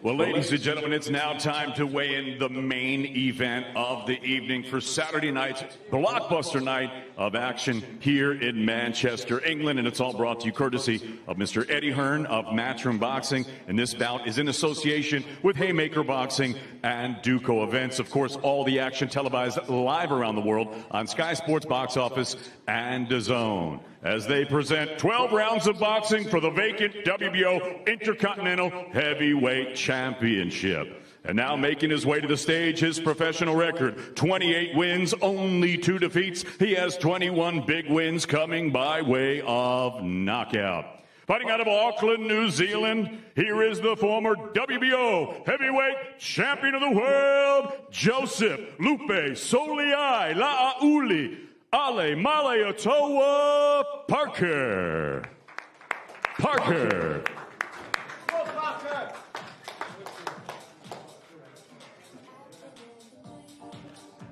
Well, ladies and gentlemen, it's now time to weigh in the main event of the evening for Saturday night's blockbuster night of action here in Manchester, England. And it's all brought to you courtesy of Mr. Eddie Hearn of Matchroom Boxing. And this bout is in association with Haymaker Boxing and Duco Events. Of course, all the action televised live around the world on Sky Sports Box Office and DAZN, as they present 12 rounds of boxing for the vacant WBO Intercontinental Heavyweight Championship. And now making his way to the stage, his professional record, 28 wins, only 2 defeats. He has 21 big wins coming by way of knockout. Fighting out of Auckland, New Zealand, here is the former WBO Heavyweight Champion of the World, Joseph Lupe Soliai La'auli Ale Maleotoa Parker. Parker.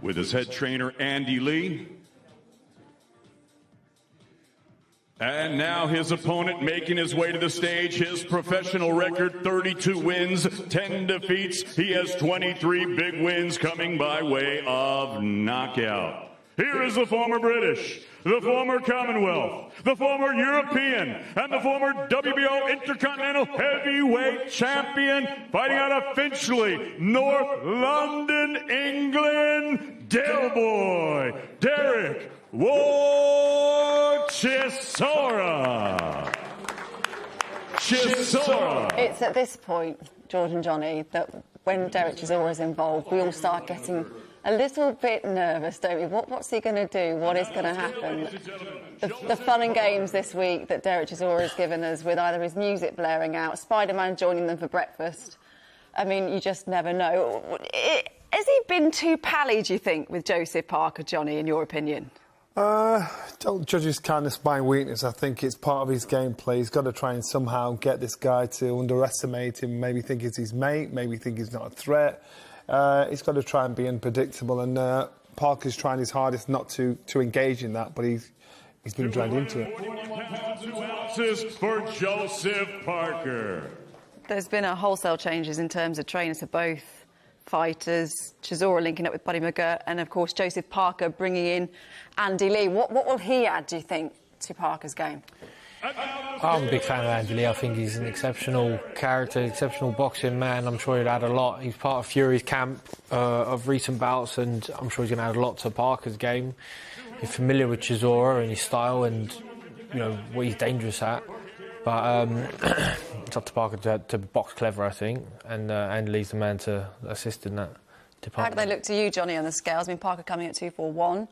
With his head trainer, Andy Lee. And now his opponent making his way to the stage. His professional record, 32 wins, 10 defeats. He has 23 big wins coming by way of knockout. Here is the former British, the former Commonwealth, the former European, and the former WBO Intercontinental Heavyweight Champion, fighting out of Finchley, North London, England, Del Boy, Derek Chisora. Chisora. It's at this point, George and Johnny, that when Derek Chisora is involved, we all start getting a little bit nervous, don't we? What's he going to do? What is going to happen? The fun and games this week that Derek Chisora has given us, with either his music blaring out, Spider-Man joining them for breakfast. I mean, you just never know. Has he been too pally, do you think, with Joseph Parker, Johnny, in your opinion? Don't judge his kindness by weakness. I think it's part of his gameplay. He's got to try and somehow get this guy to underestimate him, maybe think he's his mate, maybe think he's not a threat. He's got to try and be unpredictable, and Parker's trying his hardest not to engage in that, but he's been dragged into it. 2 ounces for Joseph Parker. There's been a wholesale changes in terms of trainers for both fighters. Chisora linking up with Buddy McGirt, and of course Joseph Parker bringing in Andy Lee. What will he add, do you think, to Parker's game? I'm a big fan of Andy Lee. I think he's an exceptional character, exceptional boxing man. I'm sure he'll add a lot. He's part of Fury's camp of recent bouts, and I'm sure he's going to add a lot to Parker's game. He's familiar with Chisora and his style, and you know what he's dangerous at. But it's up to Parker to box clever, I think, and Andy Lee's the man to assist in that department. How do they look to you, Johnny, on the scales? I mean, Parker coming at 241.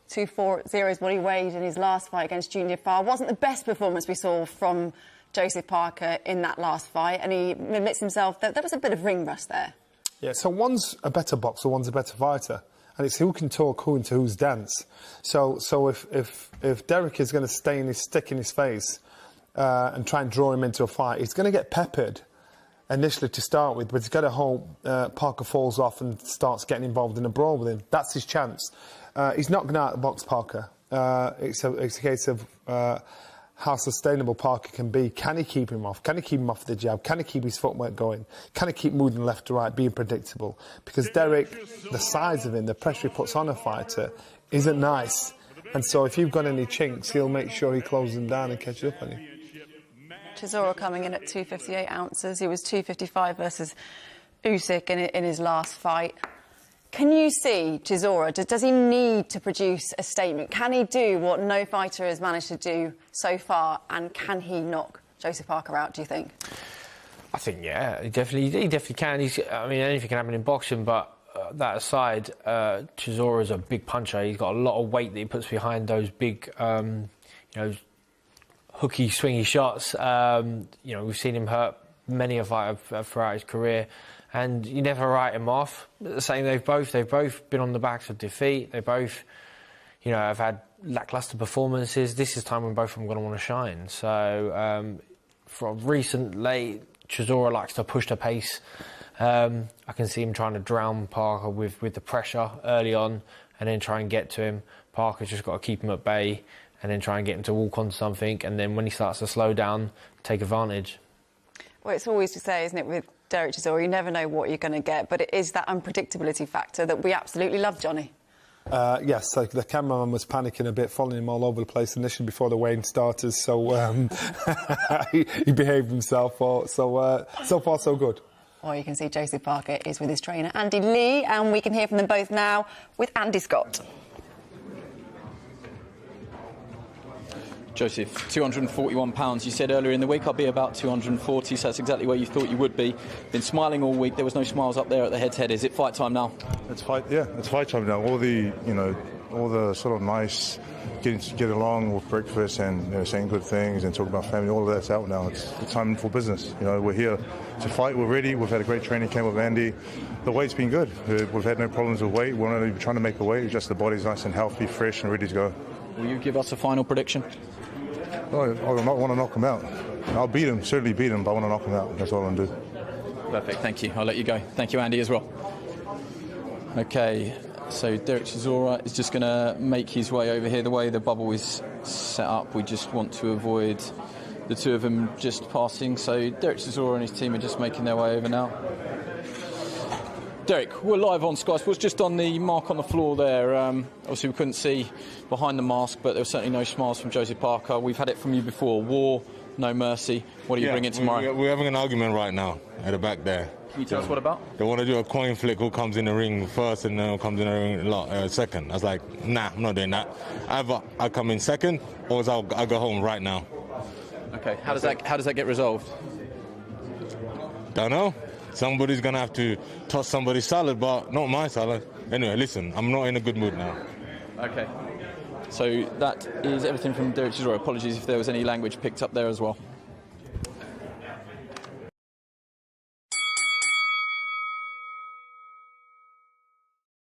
240 is what he weighed in his last fight against Junior Farr. Wasn't the best performance we saw from Joseph Parker in that last fight, and he admits himself that there was a bit of ring rust there. Yeah, so one's a better boxer, one's a better fighter, and it's who can talk who into whose dance. So if Derek is going to stay in his stick in his face and try and draw him into a fight, he's going to get peppered initially to start with, but he's got to hope Parker falls off and starts getting involved in a brawl with him. That's his chance. He's not going to outbox Parker. It's a case of how sustainable Parker can be. Can he keep him off? Can he keep him off the jab? Can he keep his footwork going? Can he keep moving left to right, being predictable? Because Derek, the size of him, the pressure he puts on a fighter, isn't nice. And so if you've got any chinks, he'll make sure he closes them down and catches up on you. Chisora coming in at 258 ounces. He was 255 versus Usyk in his last fight. Can you see Chisora? Does he need to produce a statement? Can he do what no fighter has managed to do so far? And can he knock Joseph Parker out, do you think? I think, yeah, he definitely can. I mean, anything can happen in boxing, but that aside, Chisora is a big puncher. He's got a lot of weight that he puts behind those big, you know, hooky, swingy shots. You know, we've seen him hurt many a fighter throughout his career, and you never write him off. Saying they've both been on the backs of defeat. They both, you know, have had lackluster performances. This is time when both of them are going to want to shine. So, from recently, Chisora likes to push the pace. I can see him trying to drown Parker with the pressure early on, and then try and get to him. Parker's just got to keep him at bay, and then try and get him to walk on something, and then when he starts to slow down, take advantage. Well, it's always to say, isn't it, with Derek Chisora. You never know what you're going to get, but it is that unpredictability factor that we absolutely love, Johnny. Yes, like the cameraman was panicking a bit, following him all over the place initially before the weighing starters, so he behaved himself. So far, so good. Well, you can see Joseph Parker is with his trainer, Andy Lee, and we can hear from them both now with Andy Scott. Joseph, £241. You said earlier in the week I'll be about 240, so that's exactly where you thought you would be. Been smiling all week. There was no smiles up there at the head-to-head. Is it fight time now? It's fight time now. All the sort of nice get along with breakfast and saying good things and talking about family. All of that's out now. It's time for business. We're here to fight. We're ready. We've had a great training camp with Andy. The weight's been good. We've had no problems with weight. We're not even trying to make a weight. Just the body's nice and healthy, fresh, and ready to go. Will you give us a final prediction? I want to knock him out. I'll beat him, certainly beat him, but I want to knock him out. That's all I'm going to do. Perfect, thank you. I'll let you go. Thank you, Andy, as well. OK, so Derek Chisora is just going to make his way over here. The way the bubble is set up, we just want to avoid the two of them just passing. So Derek Chisora and his team are just making their way over now. Derek, we're live on Sky Sports, just on the mark on the floor there. Obviously, we couldn't see behind the mask, but there were certainly no smiles from Joseph Parker. We've had it from you before. War, no mercy. What are you bringing tomorrow? We're having an argument right now at the back there. Can you tell us what about? They want to do a coin flick, who comes in the ring first and then who comes in the ring second. I was like, nah, I'm not doing that. Either I come in second or I'll go home right now. OK, how does that get resolved? Don't know. Somebody's going to have to toss somebody's salad, but not my salad. Anyway, listen, I'm not in a good mood now. OK. So that is everything from Derek Chisora. Apologies if there was any language picked up there as well.